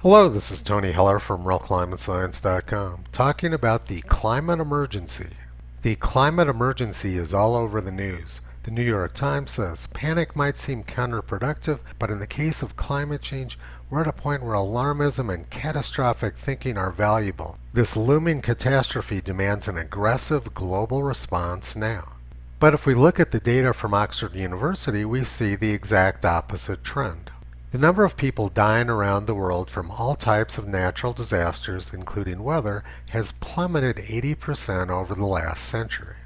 Hello, this is Tony Heller from RealClimateScience.com talking about the climate emergency. The climate emergency is all over the news. The New York Times says panic might seem counterproductive, but in the case of climate change, we're at a point where alarmism and catastrophic thinking are valuable. This looming catastrophe demands an aggressive global response now. But if we look at the data from Oxford University, we see the exact opposite trend. The number of people dying around the world from all types of natural disasters, including weather, has plummeted 80% over the last century.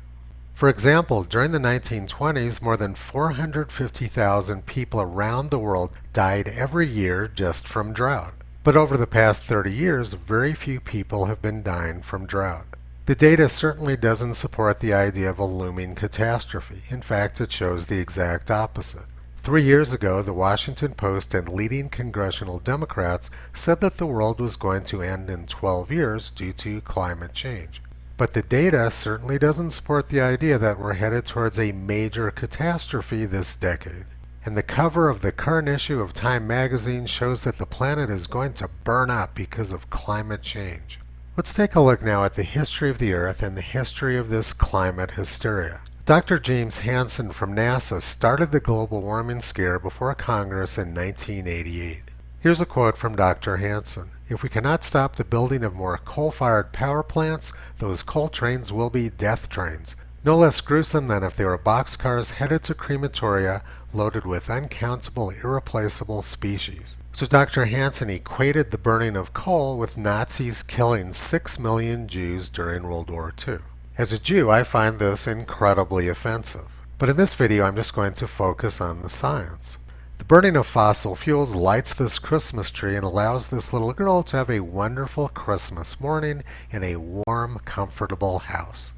For example, during the 1920s, more than 450,000 people around the world died every year just from drought. But over the past 30 years, very few people have been dying from drought. The data certainly doesn't support the idea of a looming catastrophe. In fact, it shows the exact opposite. 3 years ago, the Washington Post and leading congressional Democrats said that the world was going to end in 12 years due to climate change. But the data certainly doesn't support the idea that we're headed towards a major catastrophe this decade. And the cover of the current issue of Time magazine shows that the planet is going to burn up because of climate change. Let's take a look now at the history of the Earth and the history of this climate hysteria. Dr. James Hansen from NASA started the global warming scare before Congress in 1988. Here's a quote from Dr. Hansen. "If we cannot stop the building of more coal-fired power plants, those coal trains will be death trains, no less gruesome than if they were boxcars headed to crematoria loaded with uncountable, irreplaceable species." So Dr. Hansen equated the burning of coal with Nazis killing 6 million Jews during World War II. As a Jew, I find this incredibly offensive. But in this video, I'm just going to focus on the science. The burning of fossil fuels lights this Christmas tree and allows this little girl to have a wonderful Christmas morning in a warm, comfortable house.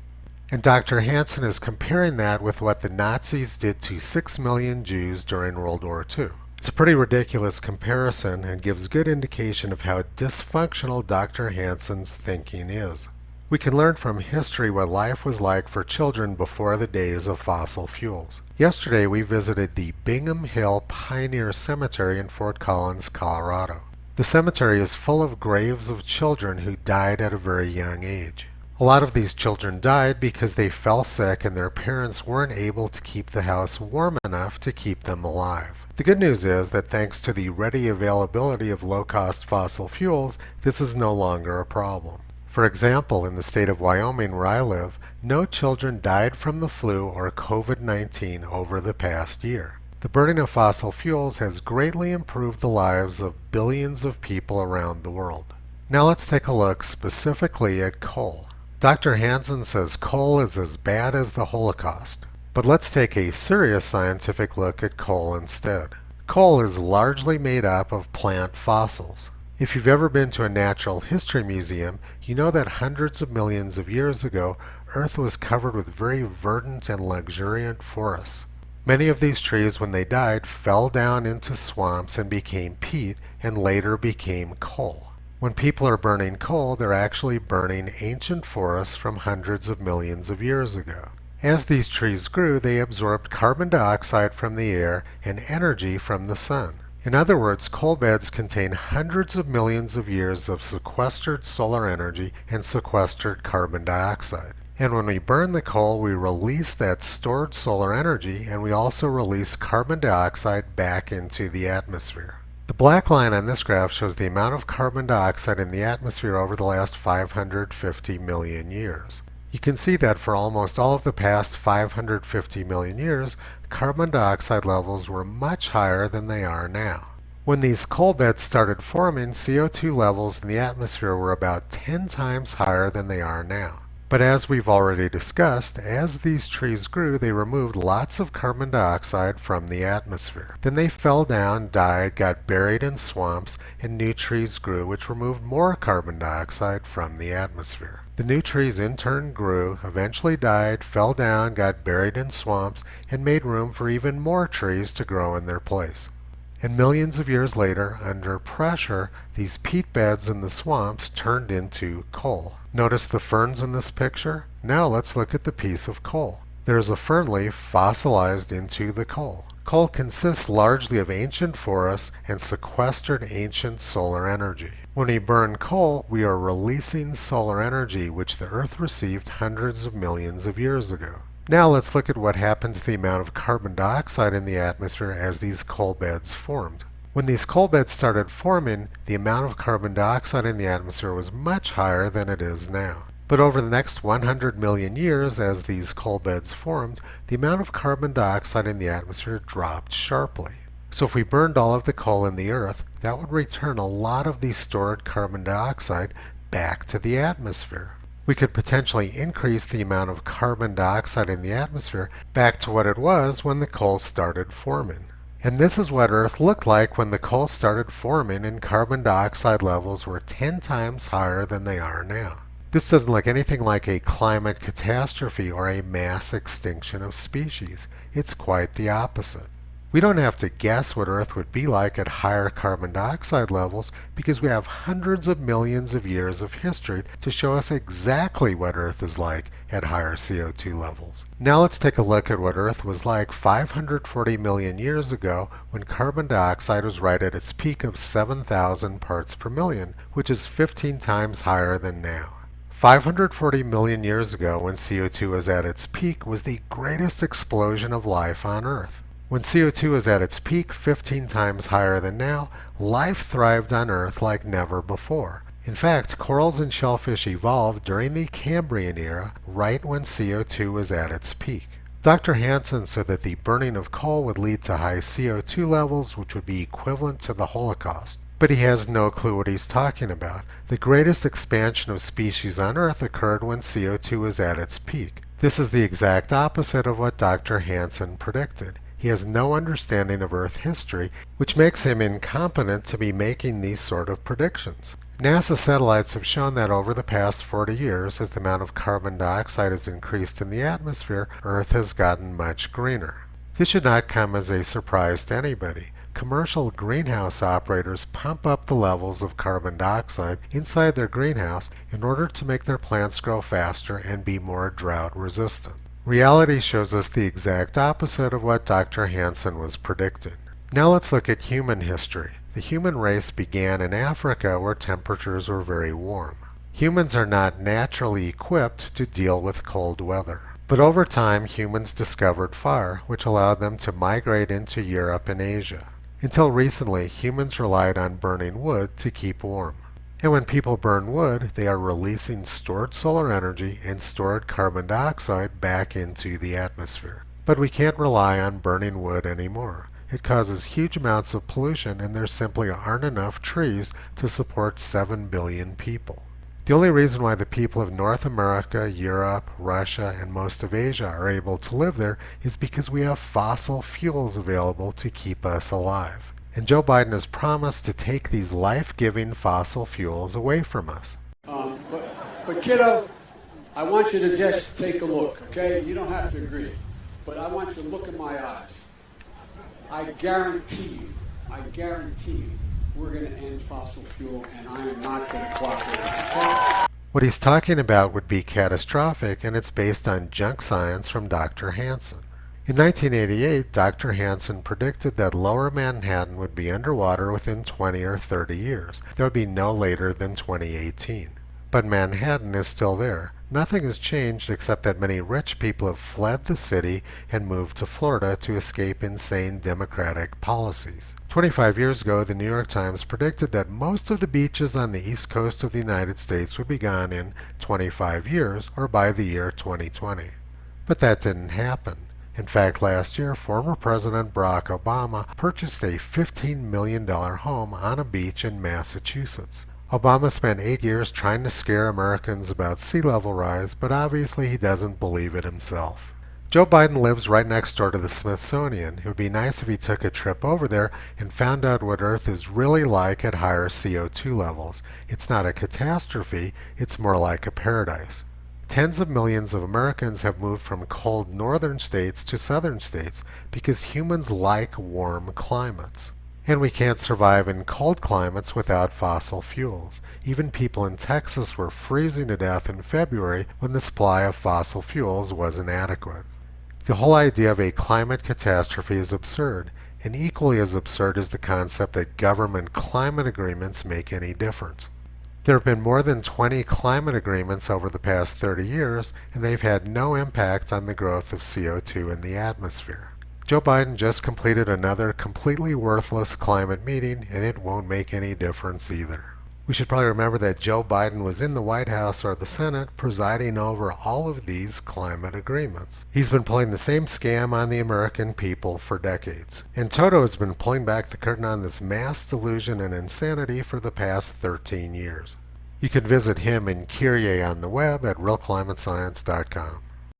And Dr. Hansen is comparing that with what the Nazis did to 6 million Jews during World War II. It's a pretty ridiculous comparison and gives good indication of how dysfunctional Dr. Hansen's thinking is. We can learn from history what life was like for children before the days of fossil fuels. Yesterday we visited the Bingham Hill Pioneer Cemetery in Fort Collins, Colorado. The cemetery is full of graves of children who died at a very young age. A lot of these children died because they fell sick and their parents weren't able to keep the house warm enough to keep them alive. The good news is that thanks to the ready availability of low-cost fossil fuels, this is no longer a problem. For example, in the state of Wyoming where I live, no children died from the flu or COVID-19 over the past year. The burning of fossil fuels has greatly improved the lives of billions of people around the world. Now let's take a look specifically at coal. Dr. Hansen says coal is as bad as the Holocaust. But let's take a serious scientific look at coal instead. Coal is largely made up of plant fossils. If you've ever been to a natural history museum, you know that hundreds of millions of years ago, Earth was covered with very verdant and luxuriant forests. Many of these trees, when they died, fell down into swamps and became peat and later became coal. When people are burning coal, they're actually burning ancient forests from hundreds of millions of years ago. As these trees grew, they absorbed carbon dioxide from the air and energy from the sun. In other words, coal beds contain hundreds of millions of years of sequestered solar energy and sequestered carbon dioxide. And when we burn the coal, we release that stored solar energy and we also release carbon dioxide back into the atmosphere. The black line on this graph shows the amount of carbon dioxide in the atmosphere over the last 550 million years. You can see that for almost all of the past 550 million years, carbon dioxide levels were much higher than they are now. When these coal beds started forming, CO2 levels in the atmosphere were about 10 times higher than they are now. But as we've already discussed, as these trees grew, they removed lots of carbon dioxide from the atmosphere. Then they fell down, died, got buried in swamps, and new trees grew, which removed more carbon dioxide from the atmosphere. The new trees in turn grew, eventually died, fell down, got buried in swamps, and made room for even more trees to grow in their place. And millions of years later, under pressure, these peat beds in the swamps turned into coal. Notice the ferns in this picture? Now let's look at the piece of coal. There's a fern leaf fossilized into the coal. Coal consists largely of ancient forests and sequestered ancient solar energy. When we burn coal, we are releasing solar energy which the Earth received hundreds of millions of years ago. Now let's look at what happened to the amount of carbon dioxide in the atmosphere as these coal beds formed. When these coal beds started forming, the amount of carbon dioxide in the atmosphere was much higher than it is now. But over the next 100 million years, as these coal beds formed, the amount of carbon dioxide in the atmosphere dropped sharply. So if we burned all of the coal in the Earth, that would return a lot of the stored carbon dioxide back to the atmosphere. We could potentially increase the amount of carbon dioxide in the atmosphere back to what it was when the coal started forming. And this is what Earth looked like when the coal started forming and carbon dioxide levels were 10 times higher than they are now. This doesn't look anything like a climate catastrophe or a mass extinction of species. It's quite the opposite. We don't have to guess what Earth would be like at higher carbon dioxide levels because we have hundreds of millions of years of history to show us exactly what Earth is like at higher CO2 levels. Now let's take a look at what Earth was like 540 million years ago when carbon dioxide was right at its peak of 7,000 parts per million, which is 15 times higher than now. 540 million years ago, when CO2 was at its peak, was the greatest explosion of life on Earth. When CO2 was at its peak, 15 times higher than now, life thrived on Earth like never before. In fact, corals and shellfish evolved during the Cambrian era, right when CO2 was at its peak. Dr. Hansen said that the burning of coal would lead to high CO2 levels, which would be equivalent to the Holocaust. But he has no clue what he's talking about. The greatest expansion of species on Earth occurred when CO2 was at its peak. This is the exact opposite of what Dr. Hansen predicted. He has no understanding of Earth history, which makes him incompetent to be making these sort of predictions. NASA satellites have shown that over the past 40 years, as the amount of carbon dioxide has increased in the atmosphere, Earth has gotten much greener. This should not come as a surprise to anybody. Commercial greenhouse operators pump up the levels of carbon dioxide inside their greenhouse in order to make their plants grow faster and be more drought resistant. Reality shows us the exact opposite of what Dr. Hansen was predicting. Now let's look at human history. The human race began in Africa where temperatures were very warm. Humans are not naturally equipped to deal with cold weather. But over time, humans discovered fire, which allowed them to migrate into Europe and Asia. Until recently, humans relied on burning wood to keep warm. And when people burn wood, they are releasing stored solar energy and stored carbon dioxide back into the atmosphere. But we can't rely on burning wood anymore. It causes huge amounts of pollution, and there simply aren't enough trees to support 7 billion people. The only reason why the people of North America, Europe, Russia, and most of Asia are able to live there is because we have fossil fuels available to keep us alive. And Joe Biden has promised to take these life-giving fossil fuels away from us. But kiddo, I want you to just take a look, okay? You don't have to agree. But I want you to look in my eyes. I guarantee you, we're going to end fossil fuel, and I am not going to cooperate. Okay? What he's talking about would be catastrophic, and it's based on junk science from Dr. Hansen. In 1988, Dr. Hansen predicted that Lower Manhattan would be underwater within 20 or 30 years. That would be no later than 2018. But Manhattan is still there. Nothing has changed except that many rich people have fled the city and moved to Florida to escape insane Democratic policies. 25 years ago, the New York Times predicted that most of the beaches on the east coast of the United States would be gone in 25 years, or by the year 2020. But that didn't happen. In fact, last year, former President Barack Obama purchased a $15 million home on a beach in Massachusetts. Obama spent 8 years trying to scare Americans about sea level rise, but obviously he doesn't believe it himself. Joe Biden lives right next door to the Smithsonian. It would be nice if he took a trip over there and found out what Earth is really like at higher CO2 levels. It's not a catastrophe, it's more like a paradise. Tens of millions of Americans have moved from cold northern states to southern states because humans like warm climates. And we can't survive in cold climates without fossil fuels. Even people in Texas were freezing to death in February when the supply of fossil fuels wasn't adequate. The whole idea of a climate catastrophe is absurd, and equally as absurd is the concept that government climate agreements make any difference. There have been more than 20 climate agreements over the past 30 years, and they've had no impact on the growth of CO2 in the atmosphere. Joe Biden just completed another completely worthless climate meeting, and it won't make any difference either. We should probably remember that Joe Biden was in the White House or the Senate presiding over all of these climate agreements. He's been pulling the same scam on the American people for decades. And Toto has been pulling back the curtain on this mass delusion and insanity for the past 13 years. You can visit him and Kyrie on the web at realclimatescience.com.